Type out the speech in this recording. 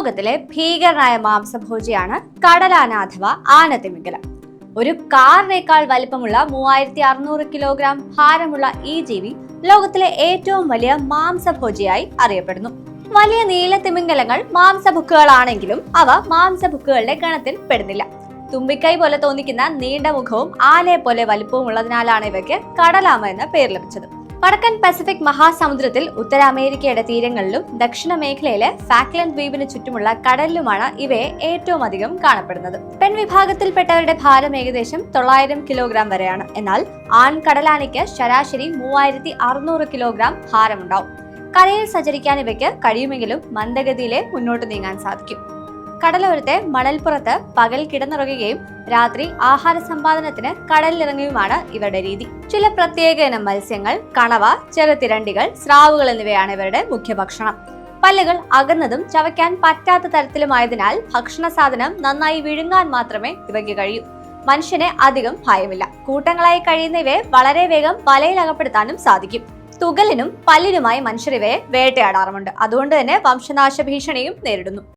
ലോകത്തിലെ ഭീകരനായ മാംസഭോജിയാണ് കടലാന അഥവാ ആനത്തിമിംഗലം. ഒരു കാറിനേക്കാൾ വലിപ്പമുള്ള 3600 കിലോഗ്രാം ഭാരമുള്ള ഈ ജീവി ലോകത്തിലെ ഏറ്റവും വലിയ മാംസഭോജിയായി അറിയപ്പെടുന്നു. വലിയ നീലത്തിമിംഗലങ്ങൾ മാംസഭുക്കുകളാണെങ്കിലും അവ മാംസഭുക്കുകളുടെ ഗണത്തിൽ പെടുന്നില്ല. തുമ്പിക്കൈ പോലെ തോന്നിക്കുന്ന നീണ്ട മുഖവും ആനയെ പോലെ വലിപ്പവും ഉള്ളതിനാലാണ് ഇവയ്ക്ക് കടലാമ എന്ന പേര് ലഭിച്ചത്. വടക്കൻ പസഫിക് മഹാസമുദ്രത്തിൽ ഉത്തര അമേരിക്കയുടെ തീരങ്ങളിലും ദക്ഷിണ മേഖലയിലെ ഫാക്ലൻഡ് ദ്വീപിന് ചുറ്റുമുള്ള കടലിലുമാണ് ഇവയെ ഏറ്റവും അധികം കാണപ്പെടുന്നത്. പെൺവിഭാഗത്തിൽപ്പെട്ടവരുടെ ഭാരം ഏകദേശം 900 കിലോഗ്രാം വരെയാണ്. എന്നാൽ ആൺ കടലാനയ്ക്ക് ശരാശരി 3600 കിലോഗ്രാം ഭാരമുണ്ടാവും. കരയിൽ സഞ്ചരിക്കാൻ ഇവയ്ക്ക് കഴിയുമെങ്കിലും മന്ദഗതിയിലെ മുന്നോട്ട് നീങ്ങാൻ സാധിക്കും. കടലോരത്തെ മണൽപ്പുറത്ത് പകൽ കിടന്നുറങ്ങുകയും രാത്രി ആഹാര സമ്പാദനത്തിന് കടലിലിറങ്ങുകയുമാണ് ഇവരുടെ രീതി. ചില പ്രത്യേക ഇനം മത്സ്യങ്ങൾ, കണവ, ചെറുതിരണ്ടികൾ, സ്രാവുകൾ എന്നിവയാണ് ഇവരുടെ മുഖ്യ ഭക്ഷണം. പല്ലുകൾ അകന്നതും ചവയ്ക്കാൻ പറ്റാത്ത തരത്തിലുമായതിനാൽ ഭക്ഷണ സാധനം നന്നായി വിഴുങ്ങാൻ മാത്രമേ ഇവയ്ക്ക് കഴിയൂ. മനുഷ്യനെ അധികം ഭയമില്ല. കൂട്ടങ്ങളായി കഴിയുന്ന ഇവയെ വളരെ വേഗം വലയിൽ അകപ്പെടുത്താനും സാധിക്കും. തുകലിനും പല്ലിനുമായി മനുഷ്യർ ഇവയെ വേട്ടയാടാറുമുണ്ട്. അതുകൊണ്ട് തന്നെ വംശനാശ ഭീഷണിയും നേരിടുന്നു.